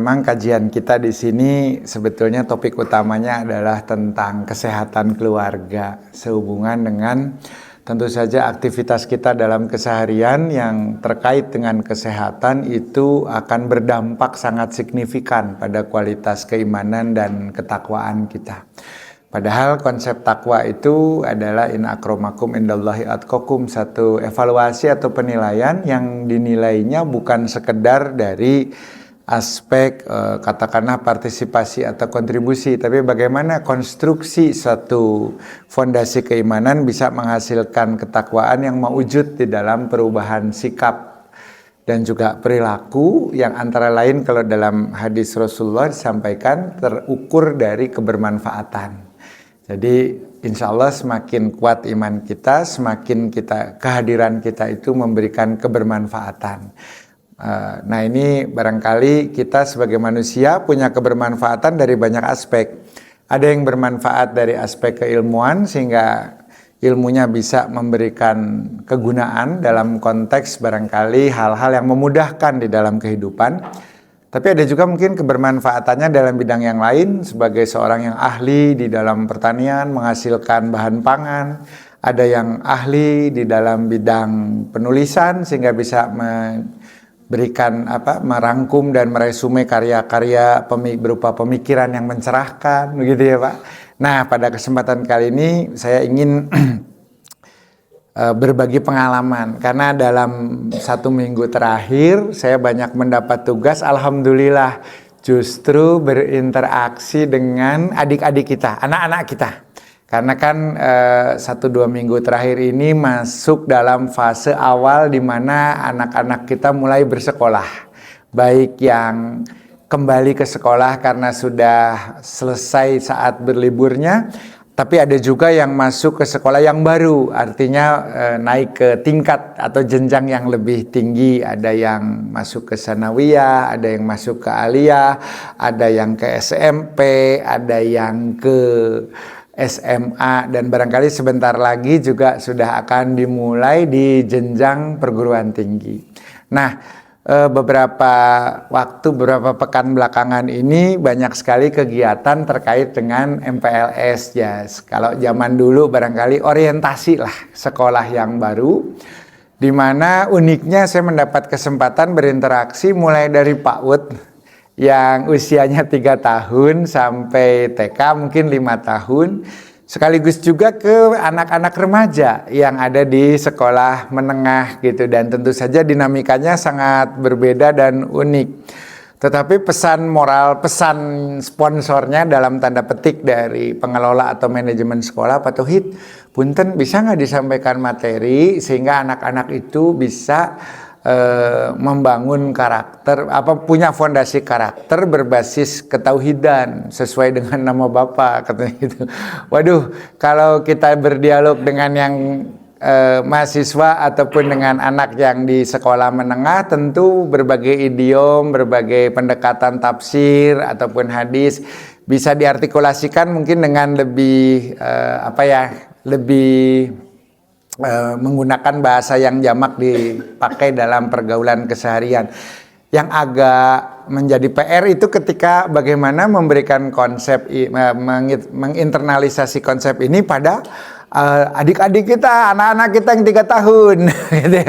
Memang kajian kita di sini sebetulnya topik utamanya adalah tentang kesehatan keluarga sehubungan dengan tentu saja aktivitas kita dalam keseharian yang terkait dengan kesehatan itu akan berdampak sangat signifikan pada kualitas keimanan dan ketakwaan kita. Padahal konsep takwa itu adalah in akramakum indallahi atqakum, satu evaluasi atau penilaian yang dinilainya bukan sekedar dari aspek katakanlah partisipasi atau kontribusi, tapi bagaimana konstruksi satu fondasi keimanan bisa menghasilkan ketakwaan yang mewujud di dalam perubahan sikap dan juga perilaku yang antara lain kalau dalam hadis Rasulullah disampaikan terukur dari kebermanfaatan. Jadi insya Allah semakin kuat iman kita, semakin kehadiran kita itu memberikan kebermanfaatan. Nah ini barangkali kita sebagai manusia punya kebermanfaatan dari banyak aspek. Ada yang bermanfaat dari aspek keilmuan sehingga ilmunya bisa memberikan kegunaan dalam konteks barangkali hal-hal yang memudahkan di dalam kehidupan. Tapi ada juga mungkin kebermanfaatannya dalam bidang yang lain sebagai seorang yang ahli di dalam pertanian menghasilkan bahan pangan. Ada yang ahli di dalam bidang penulisan sehingga bisa merangkum dan meresume karya-karya berupa pemikiran yang mencerahkan, begitu ya Pak. Nah, pada kesempatan kali ini saya ingin berbagi pengalaman karena dalam 1 minggu terakhir saya banyak mendapat tugas, alhamdulillah justru berinteraksi dengan adik-adik kita, anak-anak kita. Karena kan 1-2 minggu terakhir ini masuk dalam fase awal di mana anak-anak kita mulai bersekolah. Baik yang kembali ke sekolah karena sudah selesai saat berliburnya, tapi ada juga yang masuk ke sekolah yang baru, artinya naik ke tingkat atau jenjang yang lebih tinggi. Ada yang masuk ke sanawiyah, ada yang masuk ke aliyah, ada yang ke SMP, ada yang ke SMA, dan barangkali sebentar lagi juga sudah akan dimulai di jenjang perguruan tinggi. Nah, beberapa pekan belakangan ini banyak sekali kegiatan terkait dengan MPLS ya. Kalau zaman dulu barangkali orientasi lah sekolah yang baru, di mana uniknya saya mendapat kesempatan berinteraksi mulai dari PAUD yang usianya 3 tahun sampai TK mungkin 5 tahun, sekaligus juga ke anak-anak remaja yang ada di sekolah menengah gitu, dan tentu saja dinamikanya sangat berbeda dan unik. Tetapi pesan moral, pesan sponsornya dalam tanda petik dari pengelola atau manajemen sekolah, Pak Tauhid, punten bisa nggak disampaikan materi sehingga anak-anak itu bisa membangun karakter, punya fondasi karakter berbasis ketauhidan sesuai dengan nama Bapak, katanya gitu. Waduh, kalau kita berdialog dengan yang mahasiswa ataupun dengan anak yang di sekolah menengah, tentu berbagai idiom, berbagai pendekatan tafsir ataupun hadis bisa diartikulasikan mungkin dengan lebih menggunakan bahasa yang jamak dipakai dalam pergaulan keseharian. Yang agak menjadi PR itu ketika bagaimana memberikan konsep, menginternalisasi konsep ini pada adik-adik kita, anak-anak kita yang 3 tahun.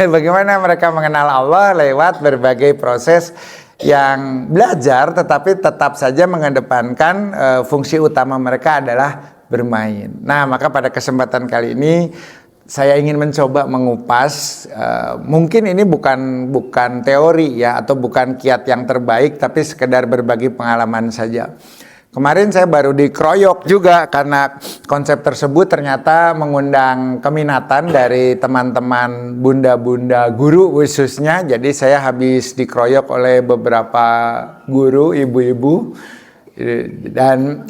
Bagaimana mereka mengenal Allah lewat berbagai proses yang belajar, tetapi tetap saja mengedepankan fungsi utama mereka adalah bermain. Nah, maka pada kesempatan kali ini saya ingin mencoba mengupas, mungkin ini bukan teori ya, atau bukan kiat yang terbaik, tapi sekedar berbagi pengalaman saja. Kemarin saya baru dikeroyok juga karena konsep tersebut ternyata mengundang keminatan dari teman-teman bunda-bunda guru khususnya. Jadi saya habis dikeroyok oleh beberapa guru, ibu-ibu. Dan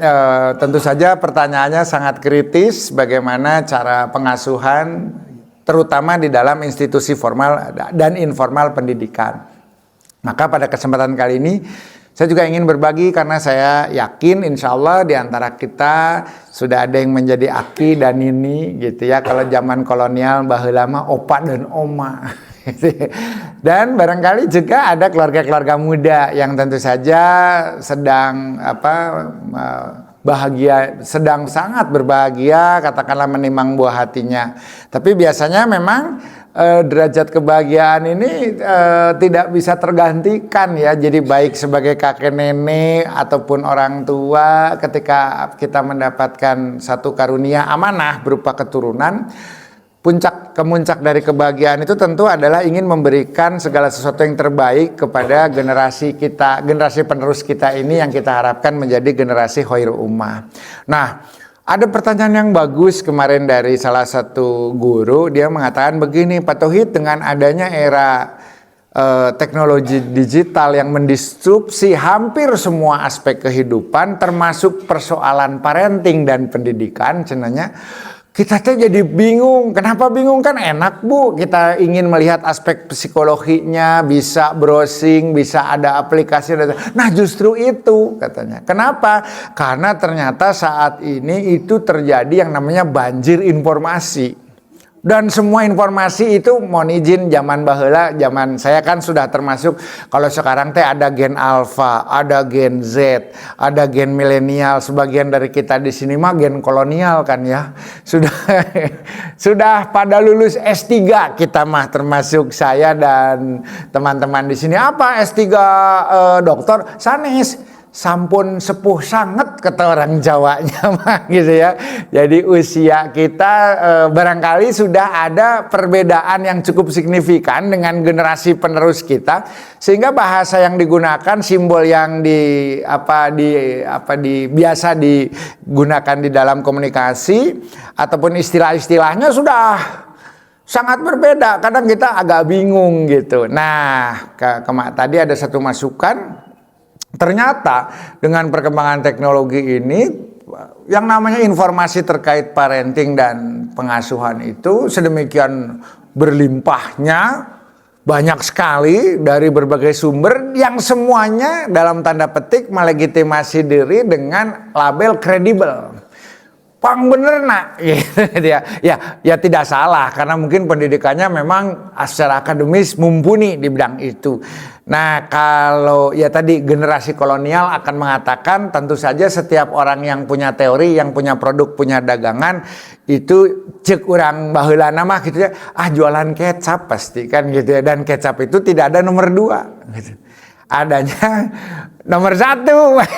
tentu saja pertanyaannya sangat kritis, bagaimana cara pengasuhan terutama di dalam institusi formal dan informal pendidikan. Maka pada kesempatan kali ini saya juga ingin berbagi karena saya yakin insya Allah di antara kita sudah ada yang menjadi aki dan nini gitu ya. Kalau zaman kolonial baheula mah opa dan oma. Dan barangkali juga ada keluarga-keluarga muda yang tentu saja sedang bahagia, sedang sangat berbahagia, katakanlah menimang buah hatinya. Tapi biasanya memang derajat kebahagiaan ini tidak bisa tergantikan ya. Jadi baik sebagai kakek nenek ataupun orang tua, ketika kita mendapatkan satu karunia amanah berupa keturunan, kemuncak dari kebahagiaan itu tentu adalah ingin memberikan segala sesuatu yang terbaik kepada generasi kita, generasi penerus kita ini yang kita harapkan menjadi generasi khairul ummah. Nah, ada pertanyaan yang bagus kemarin dari salah satu guru. Dia mengatakan begini, Pak Tauhid, dengan adanya era teknologi digital yang mendisrupsi hampir semua aspek kehidupan, termasuk persoalan parenting dan pendidikan, cenanya kita tuh jadi bingung. Kenapa bingung? Kan enak Bu, kita ingin melihat aspek psikologinya, bisa browsing, bisa ada aplikasi. Nah justru itu katanya. Kenapa? Karena ternyata saat ini itu terjadi yang namanya banjir informasi. Dan semua informasi itu mohon izin zaman baheula, zaman saya kan sudah termasuk, kalau sekarang teh ada gen alpha, ada gen Z, ada gen milenial, sebagian dari kita di sini mah gen kolonial kan ya. Sudah pada lulus S3 kita mah, termasuk saya dan teman-teman di sini. Apa S3 doktor? Sanes. Sampun sepuh sangat kata orang Jawanya mah gitu ya. Jadi usia kita barangkali sudah ada perbedaan yang cukup signifikan dengan generasi penerus kita, sehingga bahasa yang digunakan, simbol yang biasa digunakan di dalam komunikasi ataupun istilah-istilahnya sudah sangat berbeda. Kadang kita agak bingung gitu. Nah, tadi ada satu masukan. Ternyata dengan perkembangan teknologi ini, yang namanya informasi terkait parenting dan pengasuhan itu sedemikian berlimpahnya, banyak sekali dari berbagai sumber yang semuanya dalam tanda petik melegitimasi diri dengan label kredibel. Pang bener nak, gitu ya tidak salah, karena mungkin pendidikannya memang secara akademis mumpuni di bidang itu. Nah kalau ya tadi generasi kolonial akan mengatakan tentu saja setiap orang yang punya teori, yang punya produk, punya dagangan itu cek urang baheulana mah gitu ya, jualan kecap pasti kan gitu ya, dan kecap itu tidak ada nomor 2 gitu. Adanya nomor 1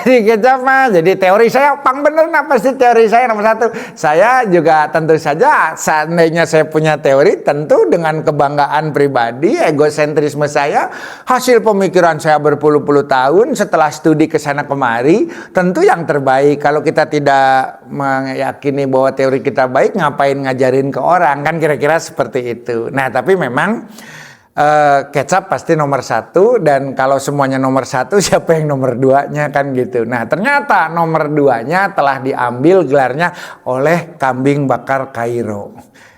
di kecap mah. Jadi teori saya pang bener nah, pasti teori saya nomor 1. Saya juga tentu saja seandainya saya punya teori, tentu dengan kebanggaan pribadi, egosentrisme saya, hasil pemikiran saya berpuluh-puluh tahun setelah studi kesana kemari, tentu yang terbaik. Kalau kita tidak meyakini bahwa teori kita baik, ngapain ngajarin ke orang, kan kira-kira seperti itu. Nah tapi memang kecap pasti nomor 1, dan kalau semuanya nomor 1 siapa yang nomor 2-nya kan gitu. Nah ternyata nomor 2-nya telah diambil gelarnya oleh kambing bakar Kairo.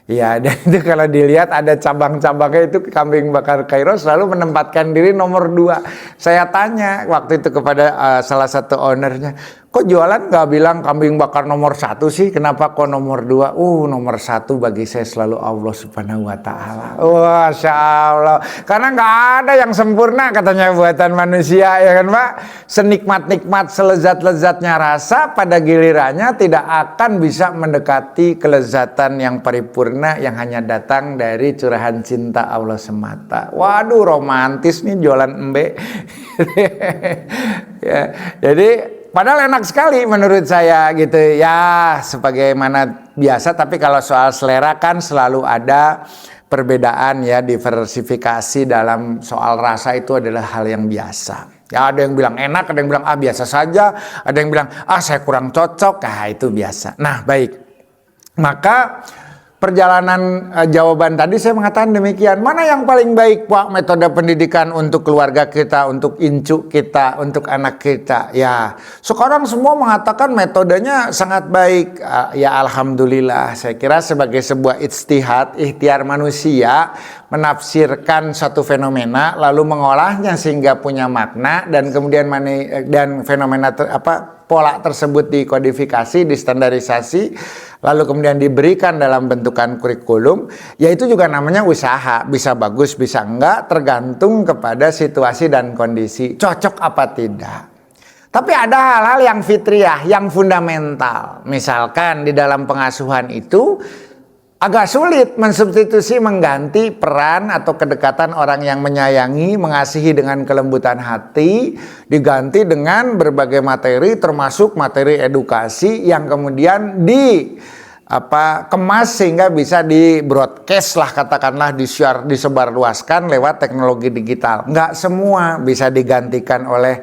Ya, dan itu kalau dilihat ada cabang-cabangnya, itu kambing bakar Kairo selalu menempatkan diri nomor 2. Saya tanya waktu itu kepada salah satu ownernya, kok jualan gak bilang kambing bakar nomor 1 sih, kenapa kok nomor 2? Nomor 1 bagi saya selalu Allah Subhanahu wa Ta'ala. Masya Allah, karena gak ada yang sempurna katanya buatan manusia, ya kan Pak? Senikmat-nikmat, selezat-lezatnya rasa, pada gilirannya tidak akan bisa mendekati kelezatan yang paripurna yang hanya datang dari curahan cinta Allah semata. Waduh, romantis nih jualan embe. Ya, jadi padahal enak sekali menurut saya gitu ya, sebagaimana biasa. Tapi kalau soal selera kan selalu ada perbedaan ya, diversifikasi dalam soal rasa itu adalah hal yang biasa. Ya ada yang bilang enak, ada yang bilang biasa saja, ada yang bilang saya kurang cocok, itu biasa. Nah baik, maka perjalanan jawaban tadi saya mengatakan demikian. Mana yang paling baik Pak metode pendidikan untuk keluarga kita, untuk incu kita, untuk anak kita? Ya sekarang semua mengatakan metodenya sangat baik. Ya alhamdulillah, saya kira sebagai sebuah ijtihad, ikhtiar manusia, menafsirkan satu fenomena lalu mengolahnya sehingga punya makna, dan kemudian fenomena pola tersebut dikodifikasi, distandarisasi, lalu kemudian diberikan dalam bentukan kurikulum, ya itu juga namanya usaha. Bisa bagus, bisa enggak, tergantung kepada situasi dan kondisi, cocok apa tidak. Tapi ada hal-hal yang fitriah, yang fundamental. Misalkan di dalam pengasuhan itu agak sulit mensubstitusi, mengganti peran atau kedekatan orang yang menyayangi, mengasihi dengan kelembutan hati, diganti dengan berbagai materi, termasuk materi edukasi yang kemudian kemas sehingga bisa di broadcast lah, katakanlah disebarluaskan lewat teknologi digital. Nggak semua bisa digantikan oleh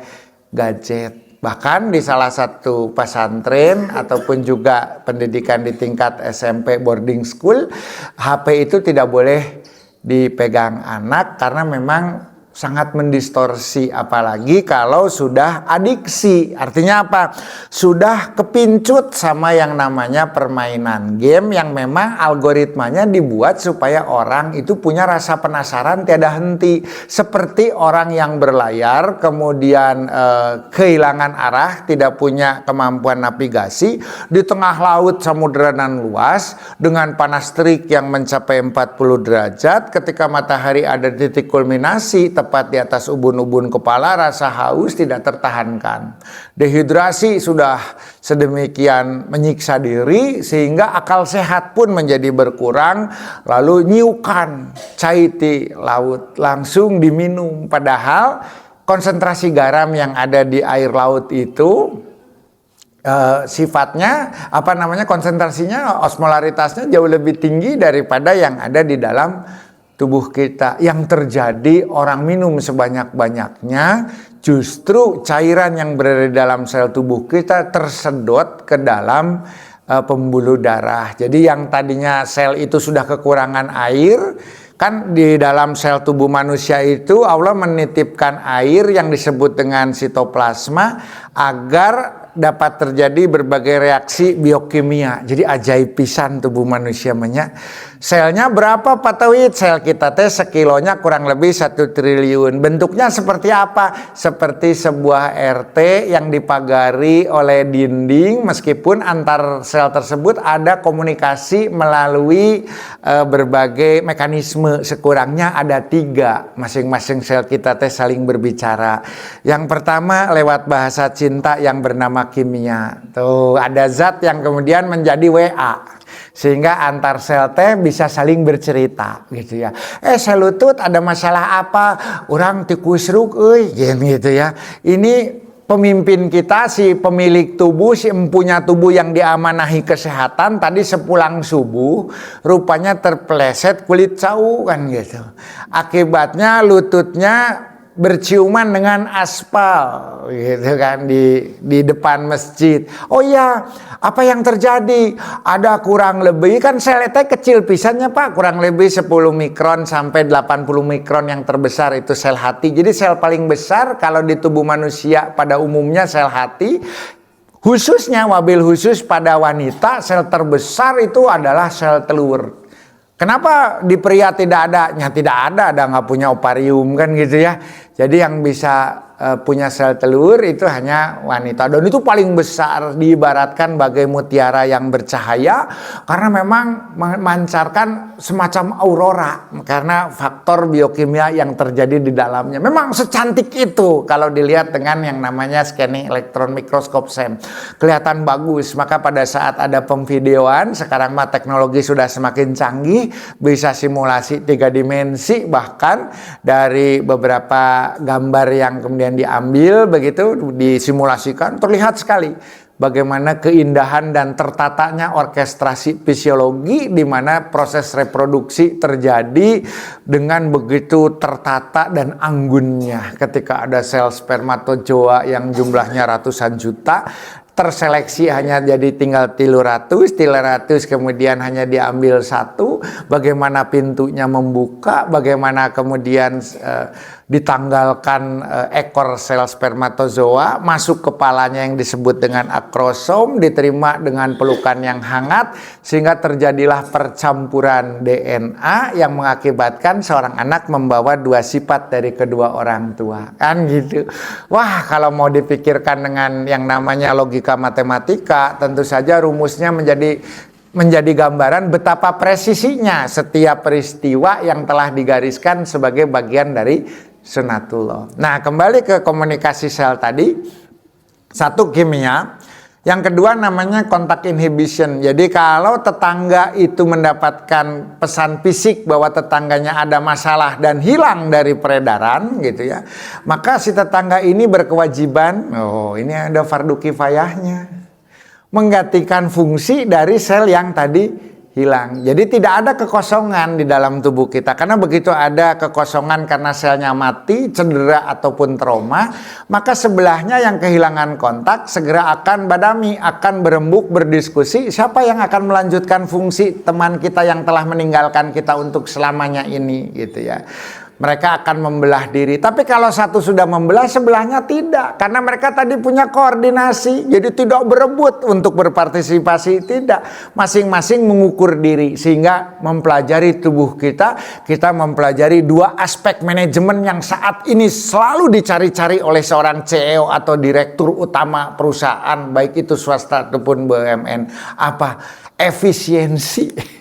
gadget. Bahkan di salah satu pesantren ataupun juga pendidikan di tingkat SMP boarding school, HP itu tidak boleh dipegang anak karena memang sangat mendistorsi, apalagi kalau sudah adiksi. Artinya apa? Sudah kepincut sama yang namanya permainan game yang memang algoritmanya dibuat supaya orang itu punya rasa penasaran tiada henti. Seperti orang yang berlayar kemudian kehilangan arah, tidak punya kemampuan navigasi di tengah laut samudera nan luas dengan panas terik yang mencapai 40 derajat. Ketika matahari ada di titik kulminasi tepat di atas ubun-ubun kepala, rasa haus tidak tertahankan. Dehidrasi sudah sedemikian menyiksa diri sehingga akal sehat pun menjadi berkurang. Lalu nyiukan cai di laut langsung diminum. Padahal konsentrasi garam yang ada di air laut itu sifatnya konsentrasinya, osmolaritasnya jauh lebih tinggi daripada yang ada di dalam tubuh kita. Yang terjadi orang minum sebanyak-banyaknya, justru cairan yang berada di dalam sel tubuh kita tersedot ke dalam pembuluh darah. Jadi yang tadinya sel itu sudah kekurangan air, kan di dalam sel tubuh manusia itu Allah menitipkan air yang disebut dengan sitoplasma agar dapat terjadi berbagai reaksi biokimia. Jadi ajaib pisan tubuh manusia banyak. Selnya berapa Pak Tauhid? Sel kita sekilonya kurang lebih 1 triliun. Bentuknya seperti apa? Seperti sebuah RT yang dipagari oleh dinding, meskipun antar sel tersebut ada komunikasi melalui berbagai mekanisme. Sekurangnya ada 3. Masing-masing sel kita saling berbicara. Yang pertama lewat bahasa cinta yang bernama kimia. Tuh ada zat yang kemudian menjadi WA. Sehingga antar sel bisa saling bercerita gitu ya. Sel lutut ada masalah apa? Orang tikusruk gitu ya. Ini pemimpin kita, si pemilik tubuh, si empunya tubuh yang diamanahi kesehatan, tadi sepulang subuh rupanya terpeleset kulit cau kan gitu. Akibatnya lututnya berciuman dengan aspal gitu kan di depan masjid. Oh ya, apa yang terjadi? Ada kurang lebih, kan sel kecil pisannya Pak, kurang lebih 10 mikron sampai 80 mikron yang terbesar itu sel hati. Jadi sel paling besar kalau di tubuh manusia pada umumnya sel hati. Khususnya wabil khusus pada wanita, sel terbesar itu adalah sel telur. Kenapa di pria tidak ada? Ya tidak ada nggak punya ovarium kan gitu ya. Jadi yang bisa punya sel telur itu hanya wanita. Dan itu paling besar, diibaratkan bagai mutiara yang bercahaya karena memang memancarkan semacam aurora karena faktor biokimia yang terjadi di dalamnya. Memang secantik itu kalau dilihat dengan yang namanya scanning elektron mikroskop SEM. Kelihatan bagus. Maka pada saat ada pemvideoan, sekarang mah teknologi sudah semakin canggih, bisa simulasi 3 dimensi, bahkan dari beberapa gambar yang kemudian diambil begitu disimulasikan, terlihat sekali bagaimana keindahan dan tertatanya orkestrasi fisiologi di mana proses reproduksi terjadi dengan begitu tertata dan anggunnya. Ketika ada sel spermatozoa yang jumlahnya ratusan juta, terseleksi hanya jadi tinggal 300 kemudian hanya diambil satu, bagaimana pintunya membuka, bagaimana kemudian ditanggalkan ekor sel spermatozoa, masuk kepalanya yang disebut dengan akrosom, diterima dengan pelukan yang hangat, sehingga terjadilah percampuran DNA yang mengakibatkan seorang anak membawa dua sifat dari kedua orang tua. Kan gitu. Wah, kalau mau dipikirkan dengan yang namanya logika matematika, tentu saja rumusnya menjadi gambaran betapa presisinya setiap peristiwa yang telah digariskan sebagai bagian dari sunatullah. Nah, kembali ke komunikasi sel tadi. Satu kimia, yang kedua namanya kontak inhibition. Jadi kalau tetangga itu mendapatkan pesan fisik bahwa tetangganya ada masalah dan hilang dari peredaran gitu ya, maka si tetangga ini berkewajiban, ini ada fardu kifayahnya, menggantikan fungsi dari sel yang tadi hilang. Jadi tidak ada kekosongan di dalam tubuh kita. Karena begitu ada kekosongan karena selnya mati, cedera ataupun trauma, maka sebelahnya yang kehilangan kontak segera akan badami, akan berembuk, berdiskusi siapa yang akan melanjutkan fungsi teman kita yang telah meninggalkan kita untuk selamanya ini gitu ya. Mereka akan membelah diri. Tapi kalau satu sudah membelah, sebelahnya tidak. Karena mereka tadi punya koordinasi. Jadi tidak berebut untuk berpartisipasi. Tidak. Masing-masing mengukur diri. Sehingga mempelajari tubuh kita. Kita mempelajari dua aspek manajemen yang saat ini selalu dicari-cari oleh seorang CEO atau direktur utama perusahaan. Baik itu swasta ataupun BUMN. Apa? Efisiensi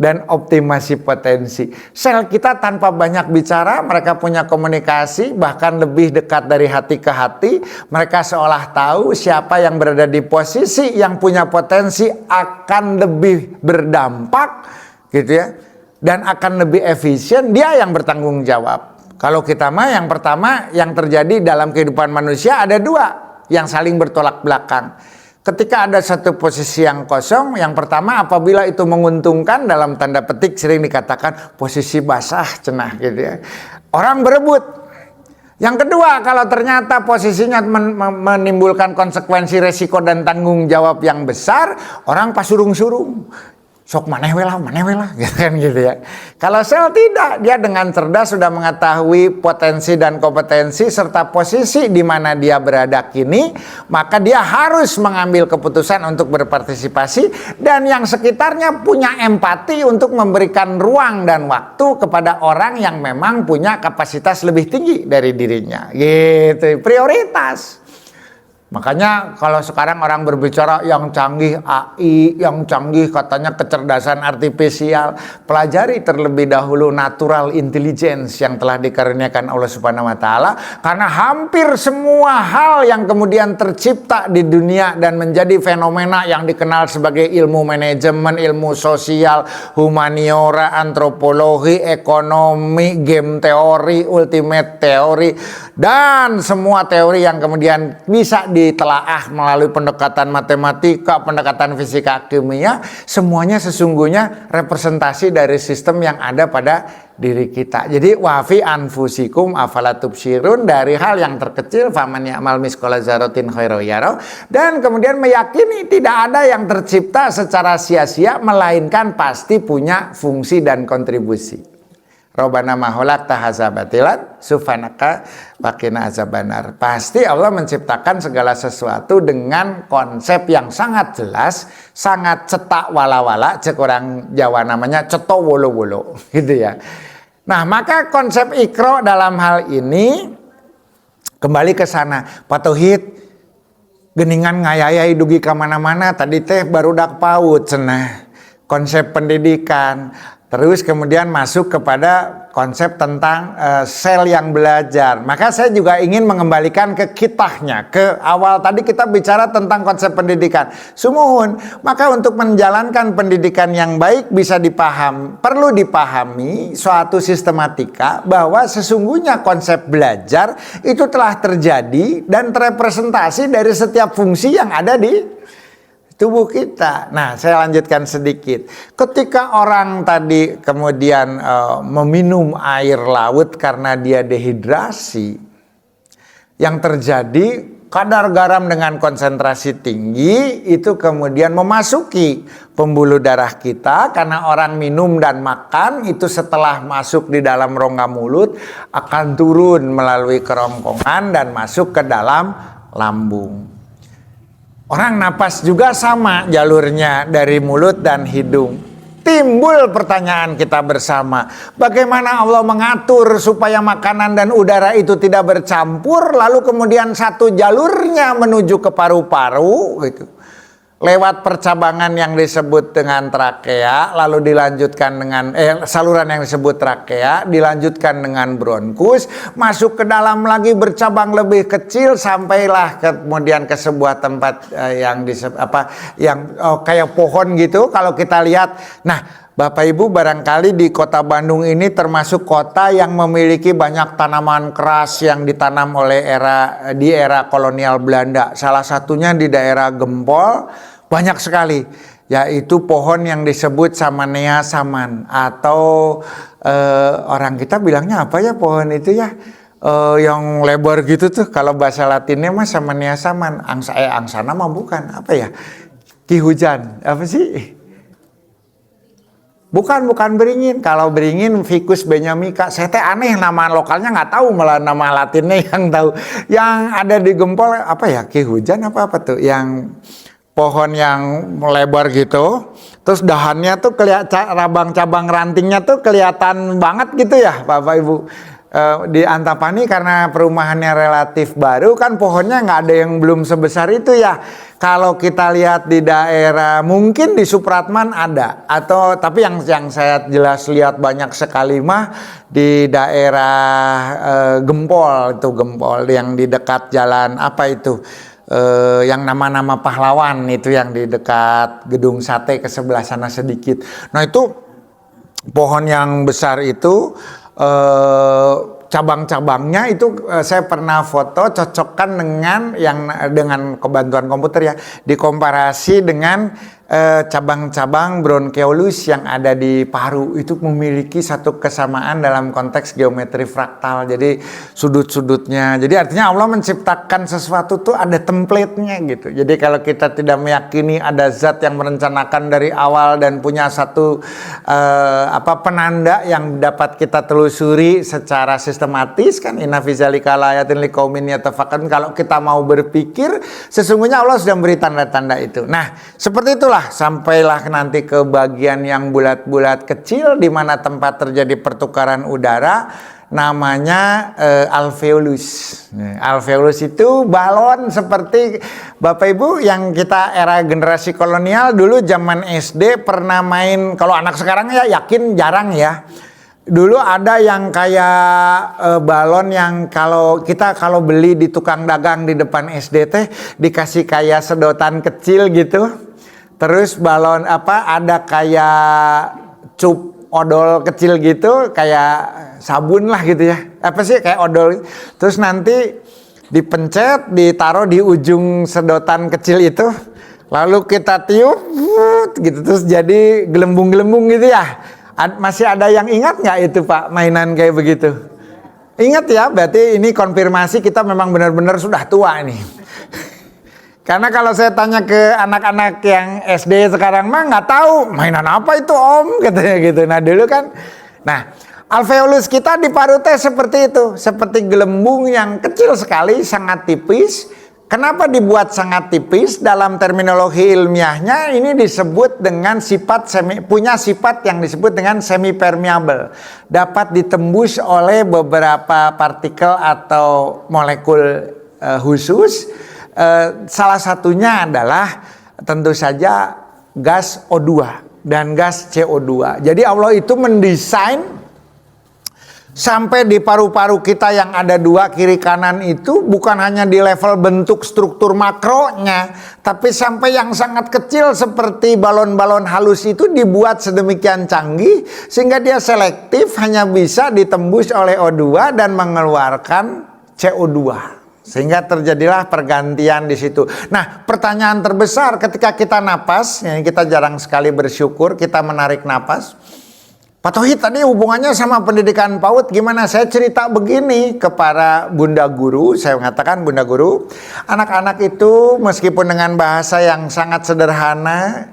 dan optimasi potensi. Sel kita tanpa banyak bicara, mereka punya komunikasi, bahkan lebih dekat dari hati ke hati. Mereka seolah tahu siapa yang berada di posisi yang punya potensi akan lebih berdampak, gitu ya, dan akan lebih efisien. Dia yang bertanggung jawab. Kalau kita mah yang pertama yang terjadi dalam kehidupan manusia ada dua yang saling bertolak belakang. Ketika ada satu posisi yang kosong, yang pertama apabila itu menguntungkan, dalam tanda petik sering dikatakan posisi basah cenah gitu ya. Orang berebut. Yang kedua, kalau ternyata posisinya menimbulkan konsekuensi resiko dan tanggung jawab yang besar, orang pasurung-surung. Sok maneh we lah gitu ya. Kalau sel tidak, dia dengan cerdas sudah mengetahui potensi dan kompetensi serta posisi di mana dia berada kini, maka dia harus mengambil keputusan untuk berpartisipasi, dan yang sekitarnya punya empati untuk memberikan ruang dan waktu kepada orang yang memang punya kapasitas lebih tinggi dari dirinya. Gitu, prioritas. Makanya kalau sekarang orang berbicara yang canggih AI, yang canggih katanya kecerdasan artifisial, pelajari terlebih dahulu natural intelligence yang telah dikaruniakan Allah Subhanahu wa taala, karena hampir semua hal yang kemudian tercipta di dunia dan menjadi fenomena yang dikenal sebagai ilmu manajemen, ilmu sosial, humaniora, antropologi, ekonomi, game teori, ultimate teori, dan semua teori yang kemudian bisa ditelaah melalui pendekatan matematika, pendekatan fisika kimia, semuanya sesungguhnya representasi dari sistem yang ada pada diri kita. Jadi wafi anfusikum afala tubsirun, dari hal yang terkecil faman ya'mal misqala dzarratin khairan yarah, dan kemudian meyakini tidak ada yang tercipta secara sia-sia melainkan pasti punya fungsi dan kontribusi. Robbana ma khalaqta hadza batilan subhanaka waqina adzabannar. Pasti Allah menciptakan segala sesuatu dengan konsep yang sangat jelas, sangat cetak wala-wala, cek orang Jawa namanya ceto wolo-wolo gitu ya. Nah, maka konsep Iqra dalam hal ini kembali ke sana. Pak Tauhid geningan ngayayai dugi ka mana-mana, tadi teh barudak paut cenah. Konsep pendidikan. Terus kemudian masuk kepada konsep tentang sel yang belajar. Maka saya juga ingin mengembalikan ke kitahnya, ke awal tadi kita bicara tentang konsep pendidikan. Sumuhun, maka untuk menjalankan pendidikan yang baik bisa perlu dipahami suatu sistematika bahwa sesungguhnya konsep belajar itu telah terjadi dan terrepresentasi dari setiap fungsi yang ada di tubuh kita. Nah, saya lanjutkan sedikit. Ketika orang tadi kemudian meminum air laut karena dia dehidrasi, yang terjadi kadar garam dengan konsentrasi tinggi itu kemudian memasuki pembuluh darah kita, karena orang minum dan makan itu setelah masuk di dalam rongga mulut akan turun melalui kerongkongan dan masuk ke dalam lambung. Orang napas juga sama jalurnya dari mulut dan hidung. Timbul pertanyaan kita bersama, bagaimana Allah mengatur supaya makanan dan udara itu tidak bercampur, lalu kemudian satu jalurnya menuju ke paru-paru gitu, lewat percabangan yang disebut dengan trakea, lalu dilanjutkan dengan saluran yang disebut trakea, dilanjutkan dengan bronkus, masuk ke dalam lagi bercabang lebih kecil, sampailah kemudian ke sebuah tempat yang kayak pohon gitu kalau kita lihat. Nah, Bapak Ibu, barangkali di kota Bandung ini termasuk kota yang memiliki banyak tanaman keras yang ditanam oleh di era kolonial Belanda. Salah satunya di daerah Gempol, banyak sekali, yaitu pohon yang disebut Samanea saman, atau orang kita bilangnya apa ya pohon itu ya, yang lebar gitu tuh, kalau bahasa Latinnya mah Samanea saman. Angsana mah bukan, apa ya, ki hujan, apa sih? Bukan beringin. Kalau beringin Ficus benyamika. Saya teh aneh, nama lokalnya nggak tahu, malah nama Latinnya yang tahu. Yang ada di Gempol apa ya, ki hujan apa tuh, yang pohon yang melebar gitu, terus dahannya tuh kelihatan, cabang rantingnya tuh kelihatan banget gitu ya Bapak Ibu. Di Antapani karena perumahannya relatif baru kan, pohonnya nggak ada yang belum sebesar itu ya. Kalau kita lihat di daerah mungkin di Supratman ada, atau tapi yang saya jelas lihat banyak sekali mah di daerah Gempol, itu Gempol yang di dekat jalan apa itu, yang nama-nama pahlawan itu, yang di dekat gedung sate ke sebelah sana sedikit. Nah itu pohon yang besar itu, cabang-cabangnya itu saya pernah foto, cocokkan dengan kebantuan komputer ya, dikomparasi dengan cabang-cabang bronkeolus yang ada di paru, itu memiliki satu kesamaan dalam konteks geometri fraktal. Jadi sudut-sudutnya, jadi artinya Allah menciptakan sesuatu tuh ada template-nya gitu. Jadi kalau kita tidak meyakini ada zat yang merencanakan dari awal dan punya satu penanda yang dapat kita telusuri secara sistematis kan, inna fi dzalika laayatin liqaumin yatafakkarun, kalau kita mau berpikir sesungguhnya Allah sudah beri tanda-tanda itu. Nah, seperti itulah sampailah nanti ke bagian yang bulat-bulat kecil di mana tempat terjadi pertukaran udara, namanya alveolus. Alveolus itu balon seperti Bapak Ibu yang kita era generasi kolonial dulu zaman SD pernah main. Kalau anak sekarang ya yakin jarang ya. Dulu ada yang kayak balon yang kalau beli di tukang dagang di depan SD teh dikasih kayak sedotan kecil gitu. Terus balon ada kayak cup odol kecil gitu, kayak sabun lah gitu ya. Apa sih kayak odol. Terus nanti dipencet, ditaruh di ujung sedotan kecil itu. Lalu kita tiup gitu, terus jadi gelembung-gelembung gitu ya. Masih ada yang ingat nggak itu Pak, mainan kayak begitu? Ingat ya, berarti ini konfirmasi kita memang benar-benar sudah tua ini. Karena kalau saya tanya ke anak-anak yang SD sekarang mah nggak tahu mainan apa itu Om, katanya gitu. Nah dulu kan, alveolus kita di paru teh seperti itu, seperti gelembung yang kecil sekali, sangat tipis. Kenapa dibuat sangat tipis? Dalam terminologi ilmiahnya ini disebut dengan punya sifat yang disebut dengan semi permeable, dapat ditembus oleh beberapa partikel atau molekul khusus. Salah satunya adalah tentu saja gas O2 dan gas CO2. Jadi Allah itu mendesain sampai di paru-paru kita yang ada dua kiri kanan itu bukan hanya di level bentuk struktur makronya, tapi sampai yang sangat kecil seperti balon-balon halus itu dibuat sedemikian canggih sehingga dia selektif, hanya bisa ditembus oleh O2 dan mengeluarkan CO2. Sehingga terjadilah pergantian di situ. Nah, pertanyaan terbesar ketika kita napas, ini kita jarang sekali bersyukur, kita menarik napas. Pak Tauhid, tadi hubungannya sama pendidikan PAUD gimana? Saya cerita begini ke para bunda guru, saya mengatakan bunda guru, anak-anak itu meskipun dengan bahasa yang sangat sederhana,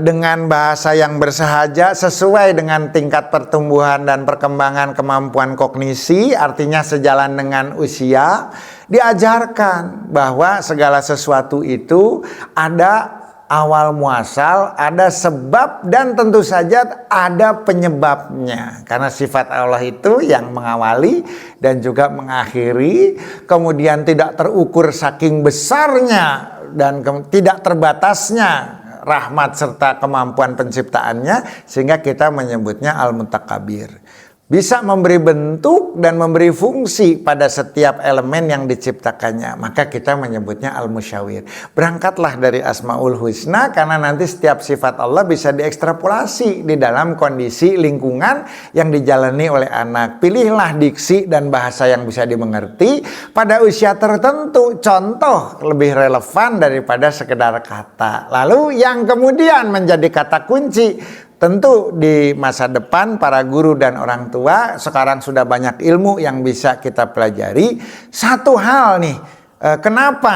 dengan bahasa yang bersahaja sesuai dengan tingkat pertumbuhan dan perkembangan kemampuan kognisi, artinya sejalan dengan usia, diajarkan bahwa segala sesuatu itu ada awal muasal, ada sebab, dan tentu saja ada penyebabnya. Karena sifat Allah itu yang mengawali dan juga mengakhiri, kemudian tidak terukur saking besarnya dan tidak terbatasnya rahmat serta kemampuan penciptaannya, sehingga kita menyebutnya Al-Mutakabir. Bisa memberi bentuk dan memberi fungsi pada setiap elemen yang diciptakannya. Maka kita menyebutnya Al-Musyawir. Berangkatlah dari Asmaul Husna, karena nanti setiap sifat Allah bisa diekstrapolasi di dalam kondisi lingkungan yang dijalani oleh anak. Pilihlah diksi dan bahasa yang bisa dimengerti pada usia tertentu. Contoh lebih relevan daripada sekedar kata. Lalu yang kemudian menjadi kata kunci, tentu di masa depan para guru dan orang tua sekarang sudah banyak ilmu yang bisa kita pelajari. Satu hal nih, kenapa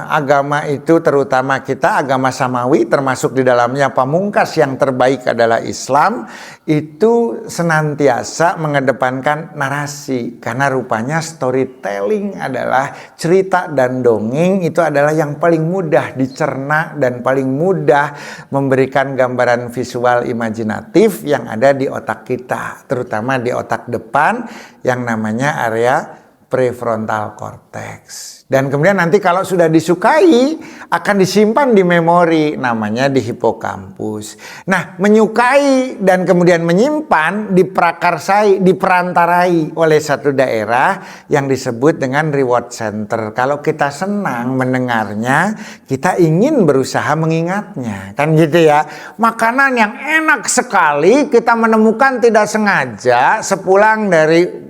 agama itu, terutama kita agama samawi, termasuk di dalamnya pamungkas yang terbaik adalah Islam, itu senantiasa mengedepankan narasi. Karena rupanya storytelling adalah cerita dan dongeng itu adalah yang paling mudah dicerna dan paling mudah memberikan gambaran visual imajinatif yang ada di otak kita, terutama di otak depan yang namanya area prefrontal cortex. Dan kemudian nanti kalau sudah disukai akan disimpan di memori, namanya di hipokampus. Nah, menyukai dan kemudian menyimpan diprakarsai, diperantarai oleh satu daerah yang disebut dengan reward center. Kalau kita senang mendengarnya, kita ingin berusaha mengingatnya, kan gitu ya. Makanan yang enak sekali kita menemukan tidak sengaja sepulang dari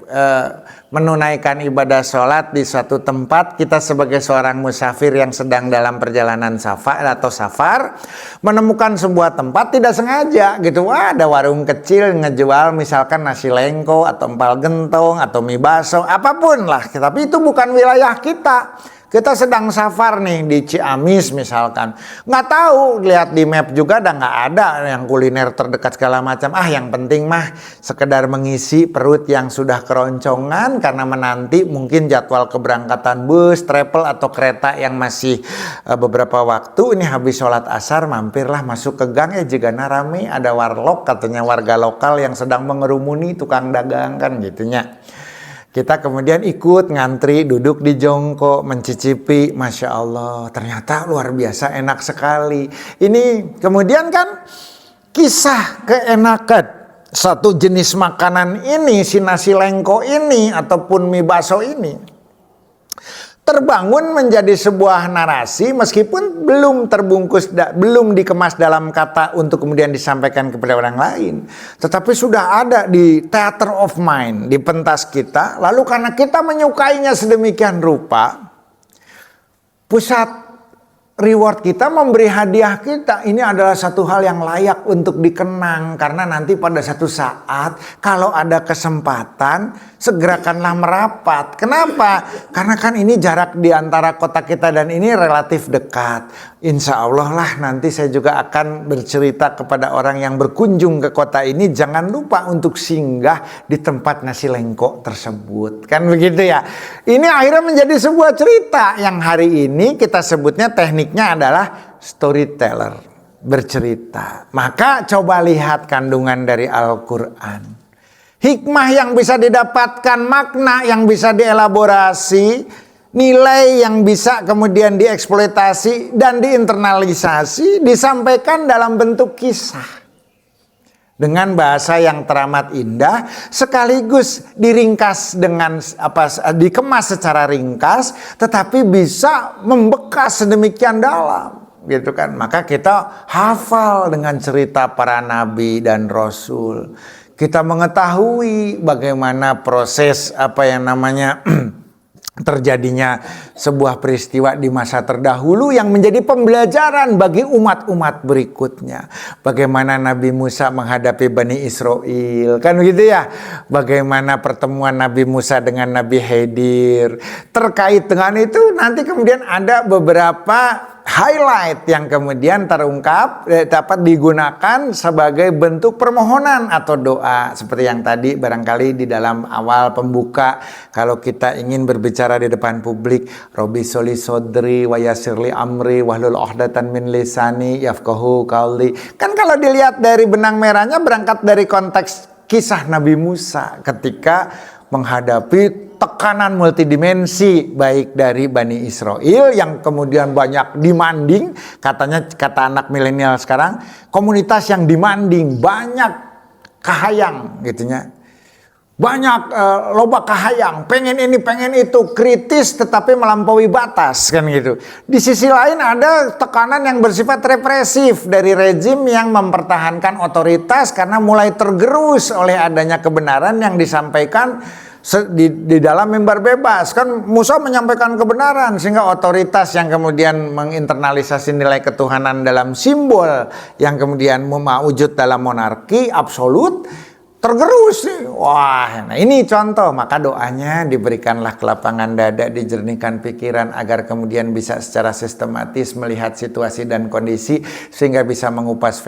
menunaikan ibadah sholat di suatu tempat. Kita sebagai seorang musafir yang sedang dalam perjalanan safar menemukan sebuah tempat tidak sengaja gitu. Wah, ada warung kecil ngejual misalkan nasi lengko atau empal gentong atau mie baso, apapun lah, tapi itu bukan wilayah kita. Kita sedang safar nih di Ciamis misalkan, nggak tahu, lihat di map juga udah nggak ada yang kuliner terdekat segala macam. Yang penting mah sekedar mengisi perut yang sudah keroncongan karena menanti mungkin jadwal keberangkatan bus, travel atau kereta yang masih beberapa waktu. Ini habis sholat asar mampirlah masuk ke gang, jika rame ada warlock, katanya warga lokal yang sedang mengerumuni tukang dagang kan gitunya. Kita kemudian ikut ngantri, duduk di jongkok, mencicipi, Masya Allah, ternyata luar biasa enak sekali. Ini kemudian kan kisah keenakan satu jenis makanan ini, si nasi lengko ini ataupun mie baso ini, terbangun menjadi sebuah narasi meskipun belum terbungkus, belum dikemas dalam kata untuk kemudian disampaikan kepada orang lain. Tetapi sudah ada di theater of mind, di pentas kita. Lalu karena kita menyukainya sedemikian rupa, pusat reward kita memberi hadiah kita. Ini adalah satu hal yang layak untuk dikenang. Karena nanti pada satu saat kalau ada kesempatan, segerakanlah merapat. Kenapa? Karena kan ini jarak di antara kota kita dan ini relatif dekat. Insya Allah lah nanti saya juga akan bercerita kepada orang yang berkunjung ke kota ini, jangan lupa untuk singgah di tempat nasi lengko tersebut. Kan begitu ya. Ini akhirnya menjadi sebuah cerita yang hari ini kita sebutnya tekniknya adalah storyteller, bercerita. Maka coba lihat kandungan dari Al-Quran. Hikmah yang bisa didapatkan, makna yang bisa dielaborasi, nilai yang bisa kemudian dieksploitasi dan diinternalisasi, disampaikan dalam bentuk kisah dengan bahasa yang teramat indah, sekaligus diringkas dengan dikemas secara ringkas, tetapi bisa membekas sedemikian dalam, gitu kan. Maka kita hafal dengan cerita para nabi dan rasul. Kita mengetahui bagaimana proses terjadinya sebuah peristiwa di masa terdahulu yang menjadi pembelajaran bagi umat-umat berikutnya. Bagaimana Nabi Musa menghadapi Bani Israel, kan begitu ya. Bagaimana pertemuan Nabi Musa dengan Nabi Khidir. Terkait dengan itu nanti kemudian ada beberapa highlight yang kemudian terungkap dapat digunakan sebagai bentuk permohonan atau doa seperti yang tadi barangkali di dalam awal pembuka, kalau kita ingin berbicara di depan publik, Robbi sholli sodri wa yassirli amri wahlul 'uqdatam min lisani yafqahu qauli. Kan kalau dilihat dari benang merahnya berangkat dari konteks kisah Nabi Musa ketika menghadapi tekanan multidimensi baik dari Bani Israel yang kemudian banyak demanding, katanya kata anak milenial sekarang, komunitas yang demanding, banyak kahayang gitunya. Banyak loba kahayang, pengen ini, pengen itu, kritis tetapi melampaui batas kan gitu. Di sisi lain ada tekanan yang bersifat represif dari rezim yang mempertahankan otoritas karena mulai tergerus oleh adanya kebenaran yang disampaikan di dalam mimbar bebas. Kan Musa menyampaikan kebenaran sehingga otoritas yang kemudian menginternalisasi nilai ketuhanan dalam simbol yang kemudian mewujud dalam monarki absolut tergerus. Wah, nah ini contoh. Maka doanya diberikanlah kelapangan dada, dijernihkan pikiran agar kemudian bisa secara sistematis melihat situasi dan kondisi sehingga bisa mengupas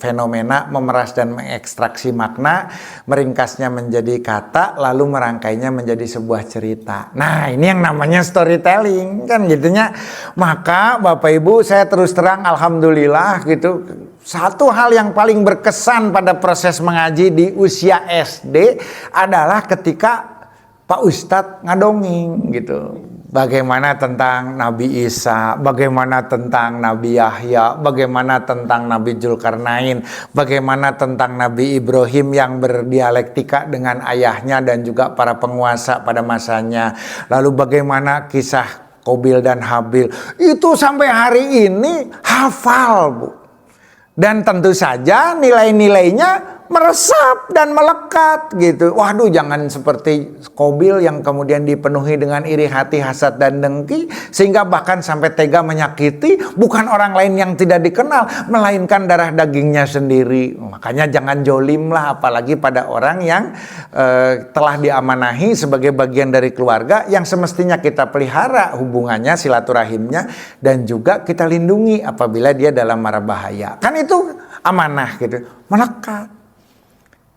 fenomena, memeras dan mengekstraksi makna, meringkasnya menjadi kata, lalu merangkainya menjadi sebuah cerita. Nah, ini yang namanya storytelling kan gitunya. Maka Bapak Ibu, saya terus terang alhamdulillah gitu. Satu hal yang paling berkesan pada proses mengaji di usia SD adalah ketika Pak Ustadz ngadongeng gitu. Bagaimana tentang Nabi Isa, bagaimana tentang Nabi Yahya, bagaimana tentang Nabi Zulkarnain, bagaimana tentang Nabi Ibrahim yang berdialektika dengan ayahnya dan juga para penguasa pada masanya. Lalu bagaimana kisah Qabil dan Habil. Itu sampai hari ini hafal, Bu. Dan tentu saja nilai-nilainya meresap dan melekat gitu. Waduh, jangan seperti Qabil yang kemudian dipenuhi dengan iri hati, hasad dan dengki sehingga bahkan sampai tega menyakiti bukan orang lain yang tidak dikenal, melainkan darah dagingnya sendiri. Makanya jangan jolim lah, apalagi pada orang yang telah diamanahi sebagai bagian dari keluarga yang semestinya kita pelihara hubungannya, silaturahimnya, dan juga kita lindungi apabila dia dalam mara bahaya. Kan itu amanah gitu, melekat.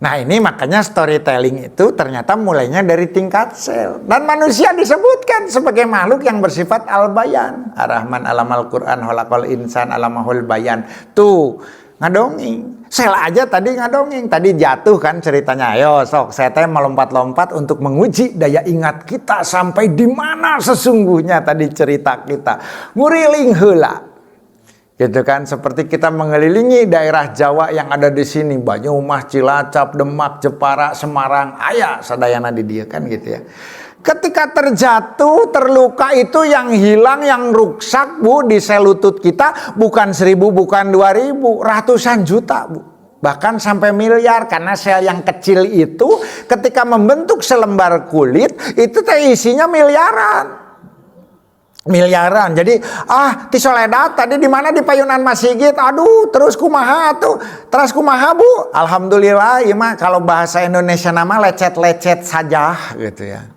Nah, ini makanya storytelling itu ternyata mulainya dari tingkat sel. Dan manusia disebutkan sebagai makhluk yang bersifat al-bayan. Ar-Rahman alamal Quran khalaqal insan alamahul bayan. Tuh, ngadongeng. Sel aja tadi ngadongeng. Tadi jatuh kan ceritanya. Ayo sok, saya melompat-lompat untuk menguji daya ingat kita sampai di mana sesungguhnya tadi cerita kita. Nguriling heula. Gitu kan, seperti kita mengelilingi daerah Jawa yang ada di sini, Banyumas, Cilacap, Demak, Jepara, Semarang, aya sadayana di dia kan gitu ya. Ketika terjatuh, terluka itu yang hilang, yang rusak, Bu, di sel lutut kita bukan 1.000, bukan 2.000, ratusan juta, Bu. Bahkan sampai miliar, karena sel yang kecil itu ketika membentuk selembar kulit itu isinya miliaran. Jadi ti Soledad tadi di mana di Payunan Mas Sigit, aduh terus kumaha tuh, terus kumaha Bu, alhamdulillah ya mah kalau bahasa Indonesia nama lecet-lecet saja gitu ya.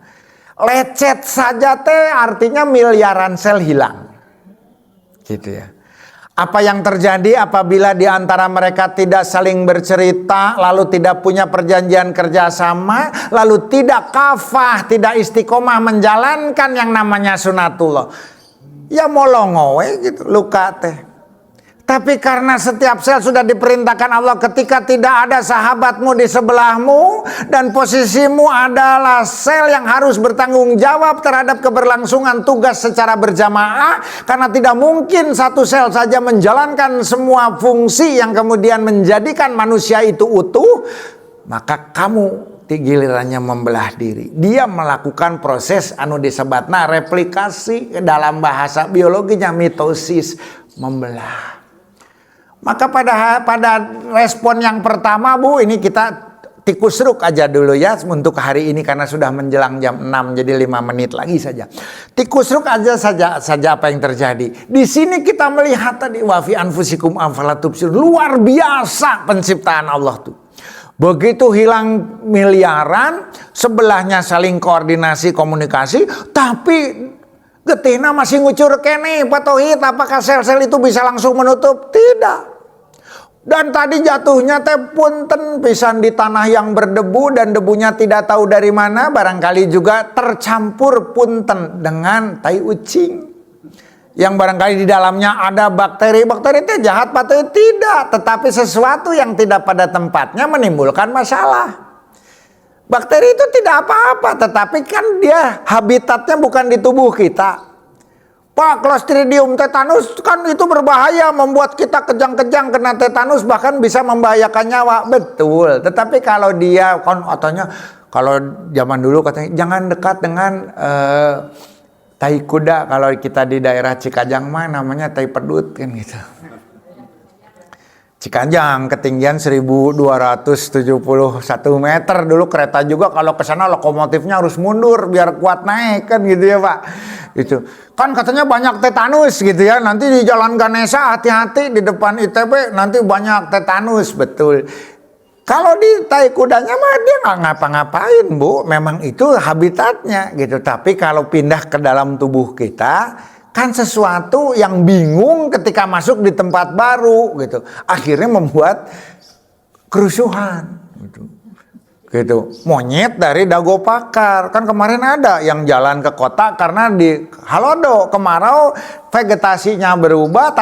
Lecet saja teh artinya miliaran sel hilang gitu ya. Apa yang terjadi apabila di antara mereka tidak saling bercerita, lalu tidak punya perjanjian kerjasama, lalu tidak kafah, tidak istiqomah menjalankan yang namanya sunatullah. Ya molongowe gitu, luka teh. Tapi karena setiap sel sudah diperintahkan Allah, ketika tidak ada sahabatmu di sebelahmu dan posisimu adalah sel yang harus bertanggung jawab terhadap keberlangsungan tugas secara berjamaah, karena tidak mungkin satu sel saja menjalankan semua fungsi yang kemudian menjadikan manusia itu utuh, maka kamu gilirannya membelah diri. Dia melakukan proses disebutna replikasi, dalam bahasa biologinya mitosis, membelah. Maka pada respon yang pertama, Bu, ini kita tikusruk aja dulu ya untuk hari ini karena sudah menjelang jam 6 jadi 5 menit lagi saja. Tikusruk aja saja apa yang terjadi. Di sini kita melihat tadi wa fi anfusikum afala tubsirun. Luar biasa penciptaan Allah tuh. Begitu hilang miliaran, sebelahnya saling koordinasi komunikasi, tapi getihna masih ngucur kene Pak Tauhid. Apakah sel-sel itu bisa langsung menutup? Tidak. Dan tadi jatuhnya teh punten pisan di tanah yang berdebu dan debunya tidak tahu dari mana, barangkali juga tercampur punten dengan tai ucing yang barangkali di dalamnya ada bakteri. Bakteri itu jahat patut tidak, tetapi sesuatu yang tidak pada tempatnya menimbulkan masalah. Bakteri itu tidak apa-apa, tetapi kan dia habitatnya bukan di tubuh kita. Pak, Clostridium tetanus kan itu berbahaya, membuat kita kejang-kejang kena tetanus, bahkan bisa membahayakan nyawa. Betul, tetapi kalau dia katanya, kalau zaman dulu katanya jangan dekat dengan tai kuda. Kalau kita di daerah Cikajang mah namanya tai pedut kan gitu. Cikajang ketinggian 1271 meter, dulu kereta juga kalau ke sana lokomotifnya harus mundur biar kuat naik kan gitu ya Pak. Itu kan katanya banyak tetanus gitu ya, nanti di Jalan Ganesha hati-hati di depan ITB nanti banyak tetanus. Betul. Kalau di tai kudanya mah dia nggak ngapa-ngapain Bu, memang itu habitatnya gitu. Tapi kalau pindah ke dalam tubuh kita kan sesuatu yang bingung ketika masuk di tempat baru gitu, akhirnya membuat kerusuhan gitu. Monyet dari Dago Pakar kan kemarin ada yang jalan ke kota karena di Halodo kemarau vegetasinya berubah,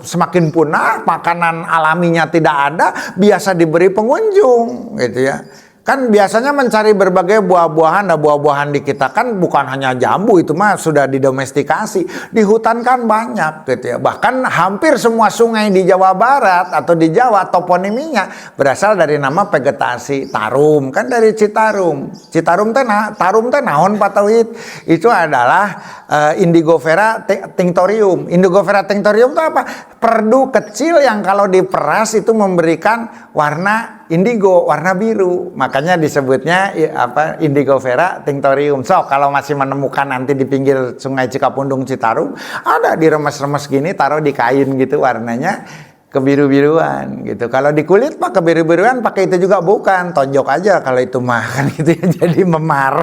semakin punah, makanan alaminya tidak ada, biasa diberi pengunjung gitu ya. Kan biasanya mencari berbagai buah-buahan. Nah, buah-buahan di kita kan bukan hanya jambu, itu mah sudah didomestikasi. Di hutan kan banyak gitu ya. Bahkan hampir semua sungai di Jawa Barat atau di Jawa toponiminya berasal dari nama vegetasi. Tarum kan dari Citarum. Citarum teh tarum teh naon Pak Tauhid? Itu adalah Indigofera tinctorium. Indigofera tinctorium itu apa? Perdu kecil yang kalau diperas itu memberikan warna indigo, warna biru. Makanya disebutnya Indigofera tinctorium. So, kalau masih menemukan nanti di pinggir Sungai Cikapundung Citarum, ada diremes-remes gini, taruh di kain gitu warnanya kebiru-biruan gitu. Kalau di kulit mah kebiru-biruan pakai itu juga bukan, tonjok aja kalau itu mah kan gitu ya, jadi memar.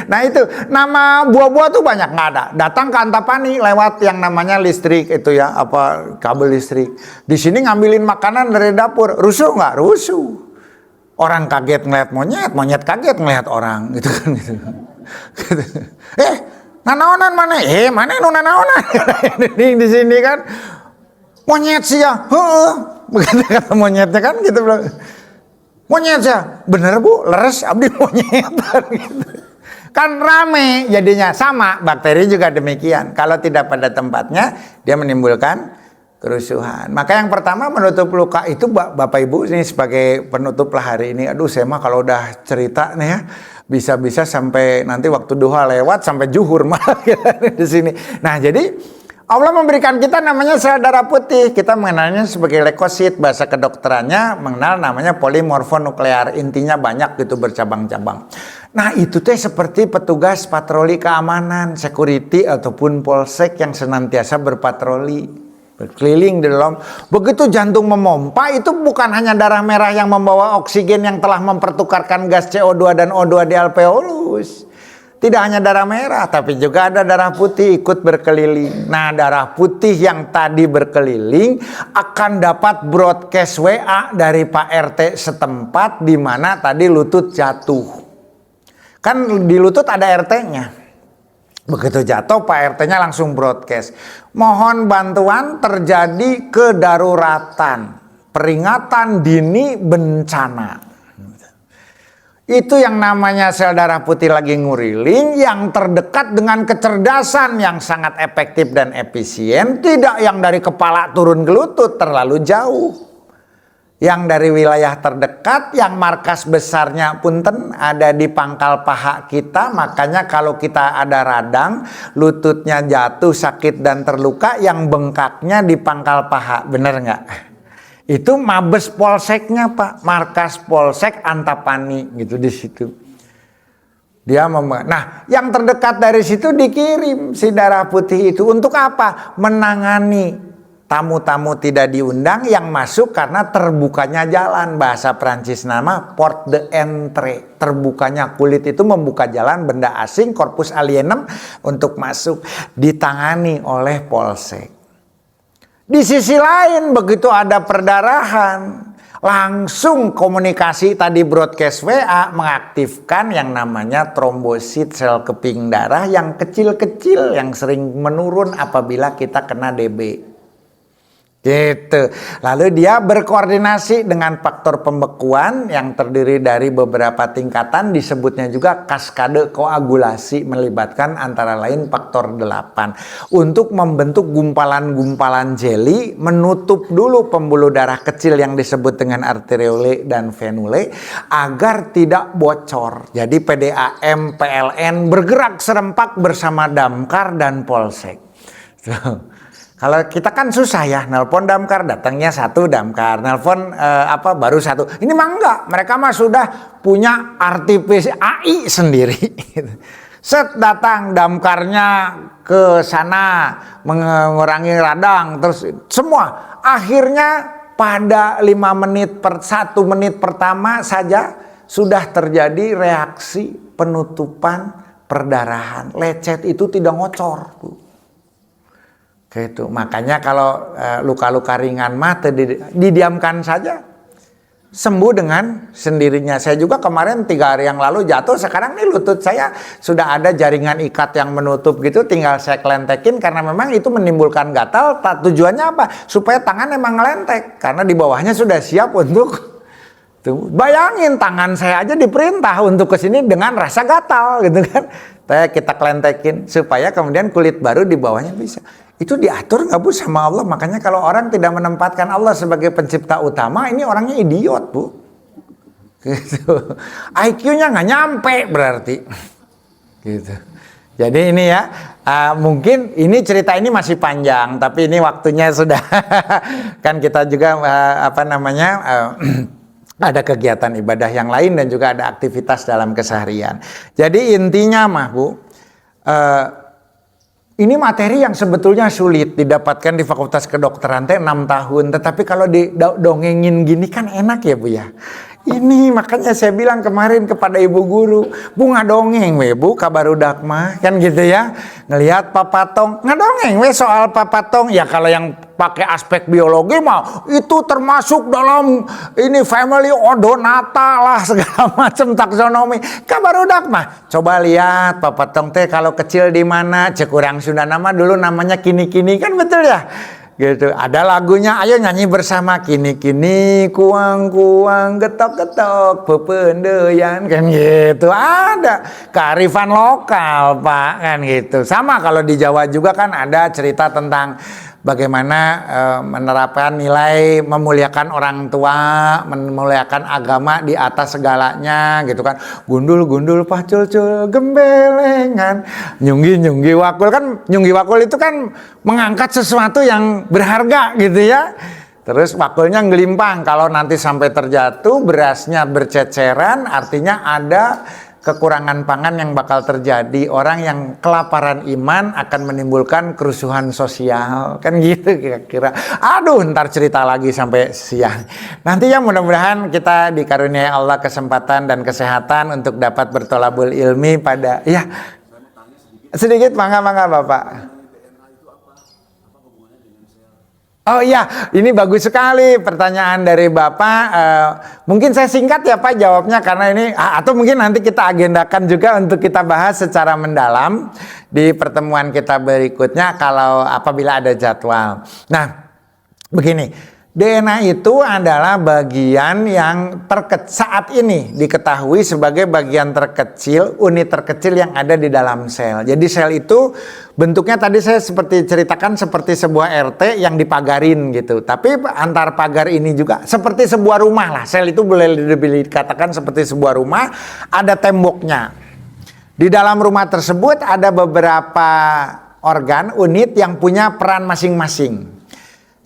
Nah itu nama buah-buah tuh banyak nggak ada. Datang ke Antapani lewat yang namanya listrik itu ya, kabel listrik. Di sini ngambilin makanan dari dapur, rusuh nggak? Rusuh. Orang kaget ngeliat monyet, monyet kaget ngeliat orang gitu kan gitu. Nanaonan mana? Mana nu nanaonan? Di sini kan monyet sih ya, begitu kata monyetnya kan gitu bilang. Monyet ya, bener Bu, leres abdi monyet gitu. Kan rame jadinya, sama bakteri juga demikian. Kalau tidak pada tempatnya dia menimbulkan kerusuhan. Maka yang pertama menutup luka itu Bapak Ibu ini sebagai penutup lah hari ini. Aduh saya mah kalau udah cerita nih ya bisa-bisa sampai nanti waktu duha lewat sampai zuhur malah di sini. Nah jadi Allah memberikan kita namanya sel darah putih. Kita mengenalnya sebagai leukosit. Bahasa kedokterannya mengenal namanya polimorfonuklear. Intinya banyak gitu bercabang-cabang. Nah itu teh seperti petugas patroli keamanan, security ataupun polsek yang senantiasa berpatroli, berkeliling di dalam. Begitu jantung memompa itu bukan hanya darah merah yang membawa oksigen yang telah mempertukarkan gas CO2 dan O2 di alveolus. Tidak hanya darah merah, tapi juga ada darah putih ikut berkeliling. Nah, darah putih yang tadi berkeliling akan dapat broadcast WA dari Pak RT setempat di mana tadi lutut jatuh. Kan di lutut ada RT-nya. Begitu jatuh, Pak RT-nya langsung broadcast. Mohon bantuan terjadi kedaruratan. Peringatan dini bencana. Itu yang namanya sel darah putih lagi nguriling, yang terdekat dengan kecerdasan yang sangat efektif dan efisien, tidak yang dari kepala turun ke lutut terlalu jauh. Yang dari wilayah terdekat, yang markas besarnya punten ada di pangkal paha kita, makanya kalau kita ada radang, lututnya jatuh sakit dan terluka, yang bengkaknya di pangkal paha, bener nggak? Itu Mabes Polseknya Pak, markas Polsek Antapani gitu di situ. Nah, yang terdekat dari situ dikirim si darah putih itu untuk apa? Menangani tamu-tamu tidak diundang yang masuk karena terbukanya jalan, bahasa Prancis nama porte d'entrée. Terbukanya kulit itu membuka jalan benda asing, corpus alienem untuk masuk, ditangani oleh Polsek. Di sisi lain begitu ada perdarahan, langsung komunikasi tadi broadcast WA mengaktifkan yang namanya trombosit sel keping darah yang kecil-kecil yang sering menurun apabila kita kena DB. Gitu. Lalu dia berkoordinasi dengan faktor pembekuan yang terdiri dari beberapa tingkatan, disebutnya juga kaskade koagulasi, melibatkan antara lain faktor 8 untuk membentuk gumpalan-gumpalan jeli, menutup dulu pembuluh darah kecil yang disebut dengan arteriole dan venule agar tidak bocor. Jadi PDAM, PLN bergerak serempak bersama Damkar dan Polsek. Kalau kita kan susah ya, nelpon damkar, datangnya satu damkar, nelpon baru satu. Ini mah enggak, mereka mah sudah punya artificial AI sendiri. Set datang damkarnya ke sana mengurangi radang, terus semua. Akhirnya pada 1 menit pertama saja sudah terjadi reaksi penutupan perdarahan. Lecet itu tidak ngocor, Bu. Gitu. Makanya kalau luka-luka ringan mah didiamkan saja, sembuh dengan sendirinya. Saya juga kemarin 3 hari yang lalu jatuh, sekarang nih lutut saya sudah ada jaringan ikat yang menutup gitu, tinggal saya kelentekin karena memang itu menimbulkan gatal. Tujuannya apa? Supaya tangan emang ngelentek karena di bawahnya sudah siap untuk tuh. Bayangin tangan saya aja diperintah untuk kesini dengan rasa gatal gitu kan. Kita kelentekin supaya kemudian kulit baru di bawahnya bisa. Itu diatur nggak Bu sama Allah? Makanya kalau orang tidak menempatkan Allah sebagai pencipta utama, ini orangnya idiot Bu. Gitu. IQ-nya nggak nyampe berarti. Gitu. Jadi ini ya, mungkin ini cerita ini masih panjang, tapi ini waktunya sudah. Kan kita juga ada kegiatan ibadah yang lain dan juga ada aktivitas dalam keseharian. Jadi intinya mah Bu, ini materi yang sebetulnya sulit didapatkan di Fakultas Kedokteran 6 tahun. Tetapi kalau didongengin gini kan enak ya Bu ya. Ini makanya saya bilang kemarin kepada ibu guru, Bu ngadongeng we Bu kabarudak mah kan gitu ya. Ngelihat papatong, ngadongeng we soal papatong. Ya kalau yang pakai aspek biologi mah itu termasuk dalam ini family odonata lah segala macam taksonomi. Kabarudak mah coba lihat papatong teh kalau kecil di mana, cek urang Sunda nama dulu namanya kini-kini kan betul ya. Gitu. Ada lagunya, ayo nyanyi bersama, kini-kini kuang-kuang getok-getok pependeyan kan gitu. Ada kearifan lokal Pak kan gitu. Sama kalau di Jawa juga kan ada cerita tentang bagaimana menerapkan nilai memuliakan orang tua, memuliakan agama di atas segalanya gitu kan. Gundul-gundul pacul-cul gembelengan, nyunggi-nyunggi wakul kan. Nyunggi wakul itu kan mengangkat sesuatu yang berharga gitu ya. Terus wakulnya ngelimpang, kalau nanti sampai terjatuh berasnya berceceran, artinya ada kekurangan pangan yang bakal terjadi. Orang yang kelaparan iman akan menimbulkan kerusuhan sosial. Kan gitu kira-kira. Aduh, ntar cerita lagi sampai siang. Nanti ya mudah-mudahan kita dikaruniai Allah kesempatan dan kesehatan untuk dapat bertolabul ilmi pada... Ya, sedikit mangga Bapak. Oh iya, ini bagus sekali pertanyaan dari Bapak. Mungkin saya singkat ya Pak jawabnya karena ini, atau mungkin nanti kita agendakan juga untuk kita bahas secara mendalam di pertemuan kita berikutnya kalau apabila ada jadwal. Nah, begini. DNA itu adalah bagian yang saat ini diketahui sebagai bagian terkecil, unit terkecil yang ada di dalam sel. Jadi sel itu bentuknya tadi saya seperti ceritakan seperti sebuah RT yang dipagarin gitu. Tapi antar pagar ini juga seperti sebuah rumah lah. Sel itu boleh dikatakan seperti sebuah rumah, ada temboknya. Di dalam rumah tersebut ada beberapa organ, unit yang punya peran masing-masing.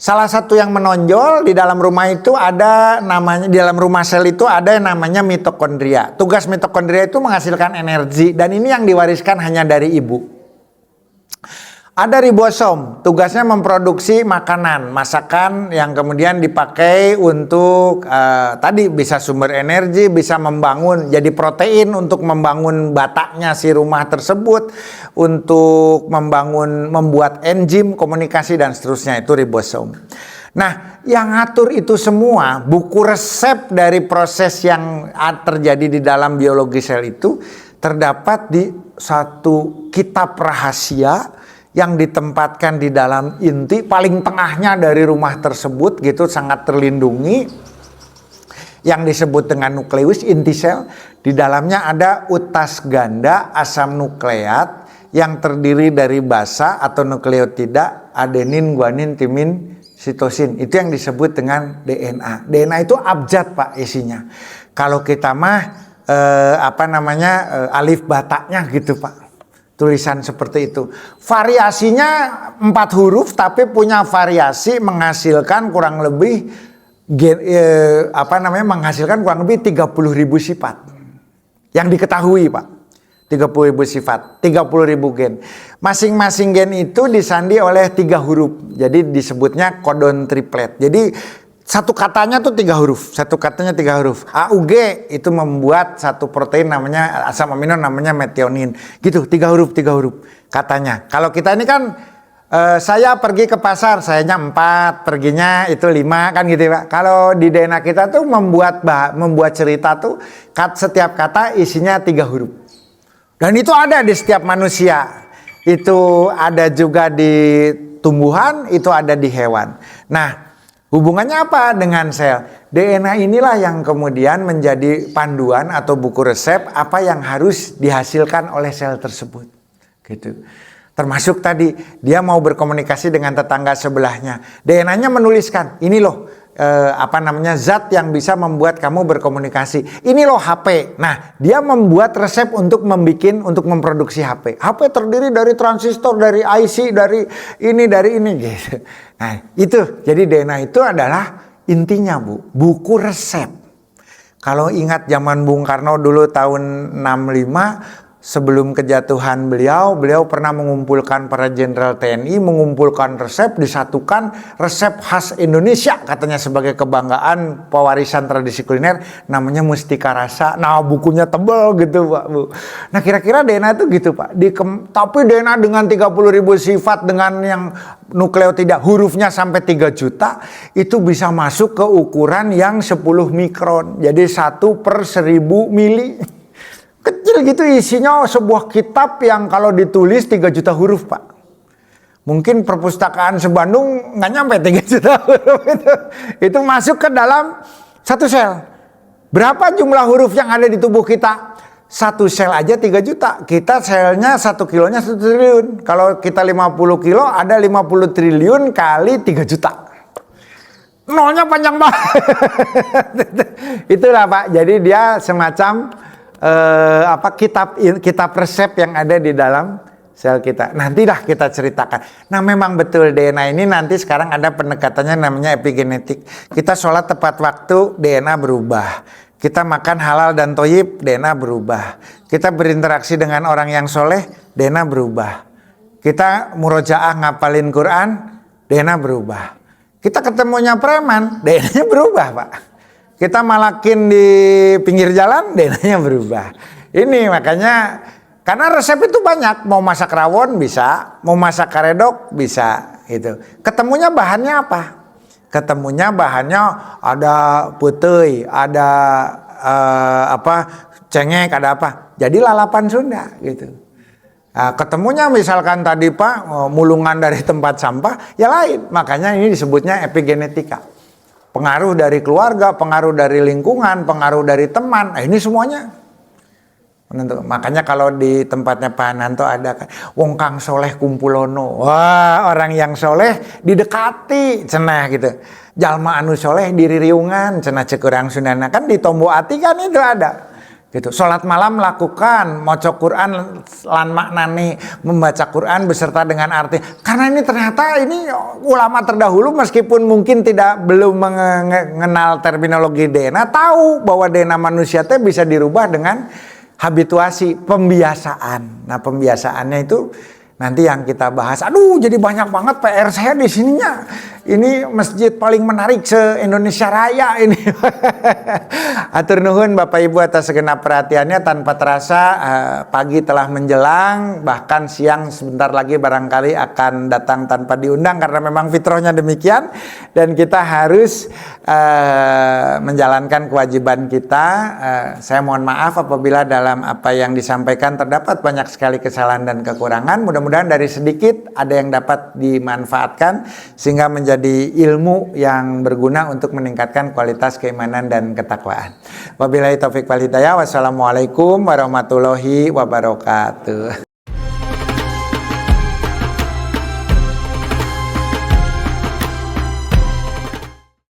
Salah satu yang menonjol di dalam rumah itu ada namanya, di dalam rumah sel itu ada yang namanya mitokondria. Tugas mitokondria itu menghasilkan energi dan ini yang diwariskan hanya dari ibu. Ada ribosom, tugasnya memproduksi makanan, masakan yang kemudian dipakai untuk tadi bisa sumber energi, bisa membangun jadi protein untuk membangun bataknya si rumah tersebut, untuk membuat enzim komunikasi dan seterusnya, itu ribosom. Nah, yang ngatur itu semua, buku resep dari proses yang terjadi di dalam biologi sel itu terdapat di satu kitab rahasia yang ditempatkan di dalam inti paling tengahnya dari rumah tersebut, gitu, sangat terlindungi, yang disebut dengan nukleus, inti sel. Di dalamnya ada utas ganda asam nukleat yang terdiri dari basa atau nukleotida adenin, guanin, timin, sitosin. Itu yang disebut dengan DNA. DNA itu abjad, Pak, isinya. Kalau kita mah alif bataknya gitu, Pak. Tulisan seperti itu. Variasinya 4 huruf tapi punya variasi menghasilkan kurang lebih menghasilkan kurang lebih 30.000 sifat. Yang diketahui, Pak. 30.000 sifat, 30.000 gen. Masing-masing gen itu disandi oleh 3 huruf. Jadi disebutnya kodon triplet. Jadi satu katanya tuh 3 huruf, satu katanya 3 huruf. AUG itu membuat satu protein namanya asam amino namanya metionin. Gitu, 3 huruf katanya. Kalau kita ini kan saya pergi ke pasar, sayanya 4, perginya itu 5 kan gitu, Pak. Kalau di DNA kita tuh membuat cerita tuh setiap kata isinya 3 huruf. Dan itu ada di setiap manusia. Itu ada juga di tumbuhan, itu ada di hewan. Nah, hubungannya apa dengan sel? DNA inilah yang kemudian menjadi panduan atau buku resep apa yang harus dihasilkan oleh sel tersebut. Gitu. Termasuk tadi dia mau berkomunikasi dengan tetangga sebelahnya. DNA-nya menuliskan, ini loh zat yang bisa membuat kamu berkomunikasi. Ini loh HP. Nah, dia membuat resep untuk memproduksi HP. HP terdiri dari transistor, dari IC, dari ini gitu. Nah, itu. Jadi DNA itu adalah intinya, Bu, buku resep. Kalau ingat zaman Bung Karno dulu tahun 65, sebelum kejatuhan beliau pernah mengumpulkan para jenderal TNI, mengumpulkan resep, disatukan resep khas Indonesia katanya sebagai kebanggaan pewarisan tradisi kuliner, namanya Mustika Rasa. Nah, bukunya tebal gitu, Pak, Bu. Nah, kira-kira DNA itu gitu, Pak. Tapi DNA dengan 30.000 sifat, dengan yang nukleotida hurufnya sampai 3 juta, itu bisa masuk ke ukuran yang 10 mikron. Jadi 1/1000 mili. Kecil gitu isinya, sebuah kitab yang kalau ditulis 3 juta huruf, Pak. Mungkin perpustakaan sebandung nggak nyampe 3 juta huruf itu. Itu masuk ke dalam satu sel. Berapa jumlah huruf yang ada di tubuh kita? Satu sel aja 3 juta. Kita selnya 1 kilonya 1 triliun. Kalau kita 50 kilo ada 50 triliun kali 3 juta. Nolnya panjang banget. Itulah, Pak. Jadi dia semacam kitab resep yang ada di dalam sel kita. Nantilah kita ceritakan. Nah, memang betul DNA ini nanti sekarang ada pendekatannya namanya epigenetik. Kita sholat tepat waktu, DNA berubah. Kita makan halal dan thoyyib, DNA berubah. Kita berinteraksi dengan orang yang soleh, DNA berubah. Kita murojaah ngapalin Quran, DNA berubah. Kita ketemunya preman, DNA-nya berubah, Pak. Kita malakin di pinggir jalan, DNA-nya berubah. Ini makanya, karena resep itu banyak. Mau masak rawon bisa, mau masak karedok bisa. Gitu. Ketemunya bahannya apa? Ketemunya bahannya ada putih, ada cengek, ada apa. Jadi lalapan Sunda gitu. Nah, ketemunya misalkan tadi, Pak, mulungan dari tempat sampah, ya lain. Makanya ini disebutnya epigenetika. Pengaruh dari keluarga, pengaruh dari lingkungan, pengaruh dari teman. Nah, ini semuanya menentukan. Makanya kalau di tempatnya Pak Hananto ada kan, wong kang soleh kumpulono. Wah, orang yang soleh didekati, cenah gitu. Jalma anu soleh diririungan, cenah cek urang Sundana. Kan di Tombo Ati kan itu ada. gitu. Sholat malam lakukan, maca Quran lan maknani, membaca Quran beserta dengan arti. Karena ini ternyata ini ulama terdahulu meskipun mungkin belum mengenal terminologi DNA, tahu bahwa DNA manusia teh bisa dirubah dengan habituasi, pembiasaan. Nah, pembiasaannya itu nanti yang kita bahas. Aduh, jadi banyak banget PR saya di sininya. Ini masjid paling menarik se-Indonesia Raya ini. Atur nuhun Bapak Ibu atas segenap perhatiannya. Tanpa terasa pagi telah menjelang, bahkan siang sebentar lagi barangkali akan datang tanpa diundang karena memang fitrahnya demikian. Dan kita harus menjalankan kewajiban kita. Saya mohon maaf apabila dalam apa yang disampaikan terdapat banyak sekali kesalahan dan kekurangan. Mudah-mudahan dari sedikit ada yang dapat dimanfaatkan sehingga menjadi ilmu yang berguna untuk meningkatkan kualitas keimanan dan ketakwaan. Wabillahi taufik wal hidayah. Wassalamualaikum warahmatullahi wabarakatuh.